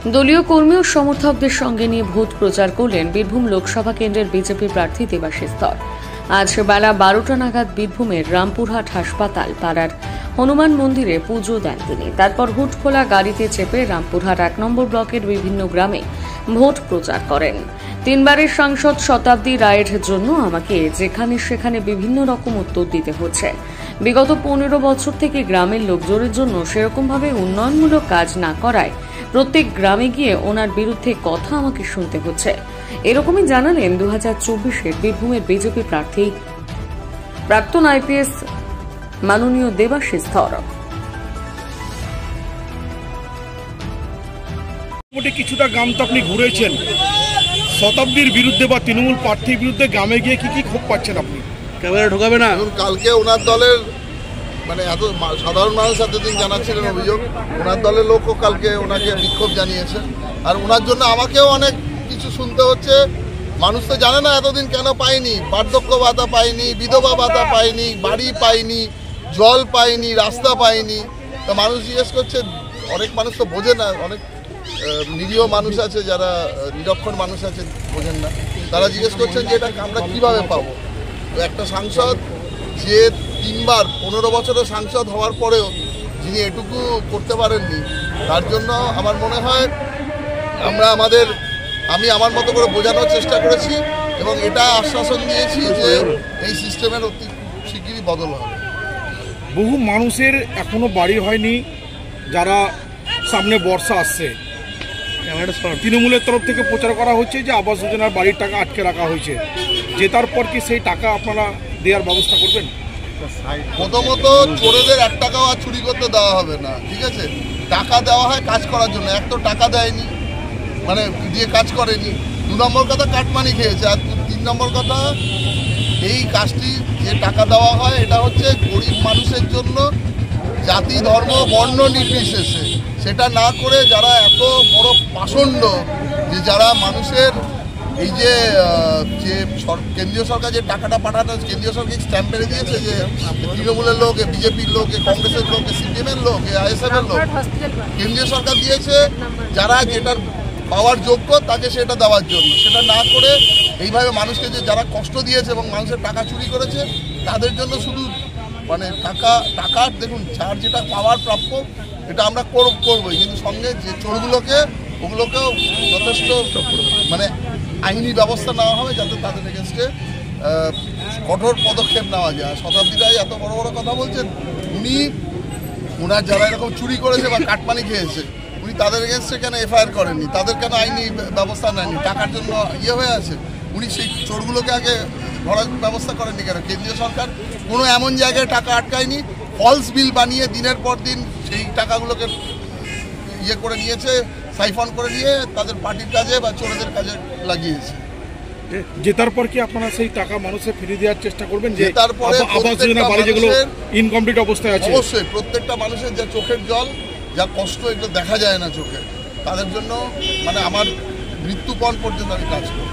দলীয় কর্মী ও সমর্থকদের সঙ্গে নিয়ে ভোট প্রচার করলেন বীরভূম লোকসভা কেন্দ্রের বিজেপি প্রার্থী দেবাশিস ধর। আজ বেলা 12টা নাগাদ বীরভূমের রামপুরহাট হাসপাতাল পাড়ার হনুমান মন্দিরে পুজো দেন তিনি। তারপর হুট খোলা গাড়িতে চেপে রামপুরহাট 1 নম্বর ব্লকের বিভিন্ন গ্রামে ভোট প্রচার করেন। 3 বারের সাংসদ শতাব্দী রায়ের জন্য আমাকে যেখানে সেখানে বিভিন্ন রকম উত্তর দিতে হচ্ছে। বিগত 15 বছর থেকে গ্রামের লোকজনের জন্য সেরকমভাবে উন্নয়নমূলক কাজ না করায় প্রত্যেক গ্রামে গিয়ে ওনার বিরুদ্ধে কথা আমাকে শুনতে হচ্ছে। এরকমই জানালেন 2024-এর বীরভূমের বিজেপি প্রার্থী প্রাক্তন আইপিএস মাননীয় দেবাশিস ধর। কিছুটা গ্রাম তো আপনি ঘুরেছেন, শতাব্দীর বিরুদ্ধে বা তৃণমূল প্রার্থীর বিরুদ্ধে গ্রামে গিয়ে কি কি ক্ষোভ পাচ্ছেন আপনি? ক্যামেরা ঢোকাবে না। কালকে ওনার দলের এত সাধারণ মানুষ এতদিন জানাচ্ছিলেন অভিযোগ, ওনার দলের লোকও কালকে ওনাকে বিক্ষোভ জানিয়েছে। আর ওনার জন্য আমাকেও অনেক কিছু শুনতে হচ্ছে। মানুষ তো জানে না এতদিন কেন পায়নি, বার্ধক্য ভাতা পায়নি, বিধবা ভাতা পায়নি, বাড়ি পায়নি, জল পায়নি, রাস্তা পায়নি। তো মানুষ জিজ্ঞেস করছে, অনেক মানুষ তো বোঝে না, অনেক নিরীহ মানুষ আছে, যারা নিরক্ষর মানুষ আছে, বোঝেন না। তারা জিজ্ঞেস করছেন যে এটা আমরা কীভাবে পাবো। তো একটা সাংসদ যে 3 বার 15 বছরের সাংসদ হওয়ার পরেও যিনি এটুকু করতে পারেননি, তার জন্য আমার মনে হয় আমি আমার মতো করে বোঝানোর চেষ্টা করেছি এবং এটা আশ্বাসন দিয়েছি যে এই সিস্টেমের অতি শিগগিরই বদল হবে। বহু মানুষের এখনো বাড়ি হয়নি, যারা সামনে বর্ষা আসছে, তৃণমূলের তরফ থেকে প্রচার করা হচ্ছে যে আবাস যোজনার বাড়ির টাকা আটকে রাখা হয়েছে। জেতার পর কি সেই টাকা আপনারা দেওয়ার ব্যবস্থা করবেন? প্রথমত চোরেদের 1 টাকাও আর চুরি করতে দেওয়া হবে না, ঠিক আছে? টাকা দেওয়া হয় কাজ করার জন্য, এক তো টাকা দেয়নি, দিয়ে কাজ করেনি। 2 নম্বর কথা কাটমানি খেয়েছে। আর 3 নম্বর কথা, এই কাজটি যে টাকা দেওয়া হয় এটা হচ্ছে গরিব মানুষের জন্য, জাতি ধর্ম বর্ণ নির্বিশেষে। সেটা না করে যারা এত বড় পাষণ্ড, যে যারা মানুষের এই যে কেন্দ্রীয় সরকার যে টাকাটা পাঠানো, কেন্দ্রীয় সরকার স্ট্যাম্প মেরে দিয়েছে যে তৃণমূলের লোক, বিজেপির লোক, কংগ্রেসের লোক, সিপিএমের লোক, আইএসএফের লোক, কেন্দ্রীয় সরকার দিয়েছে যারা যেটার পাওয়ার যোগ্য তাকে সেটা দেওয়ার জন্য। সেটা না করে এইভাবে মানুষকে যে যারা কষ্ট দিয়েছে এবং মানুষের টাকা চুরি করেছে তাদের জন্য শুধু টাকা দেখুন, যার যেটা পাওয়ার প্রাপ্য এটা আমরা করবই, কিন্তু সঙ্গে যে ওগুলোকেও যথেষ্ট আইনি ব্যবস্থা নেওয়া হবে যাতে তাদের এগেনস্টে কঠোর পদক্ষেপ নেওয়া যায়। শতাব্দী রায় এত বড় বড় কথা বলছেন, ওনার যারা এরকম চুরি করেছে বা কাটমানি খেয়েছে, উনি তাদের এগেনস্টে কেন এফআইআর করেননি? তাদের কেন আইনি ব্যবস্থা নেননি? টাকার জন্য হয়ে আছে, উনি সেই চোরগুলোকে আগে ধরার ব্যবস্থা করেননি কেন? কেন্দ্রীয় সরকার কোনো এমন জায়গায় টাকা আটকায়নি, ফলস বিল বানিয়ে দিনের পর দিন সেই টাকাগুলোকে করে নিয়েছে, সাইফন করে নিয়ে তাদের পার্টির কাজে বা চোরদের কাজে লাগিয়েছে। জেতার পর কি আপনারা সেই টাকা মানুষের ফিরিয়ে দেওয়ার চেষ্টা করবেন? জেতার পরে আবাস যোজনা বাড়ি যেগুলো ইনকমপ্লিট অবস্থায় আছে, অবশ্যই প্রত্যেকটা মানুষের যা চোখের জল, যা কষ্ট, এগুলো দেখা যায় না চোখে, তাদের জন্য আমার মৃত্যুপণ পর্যন্ত আমি কাজ করি।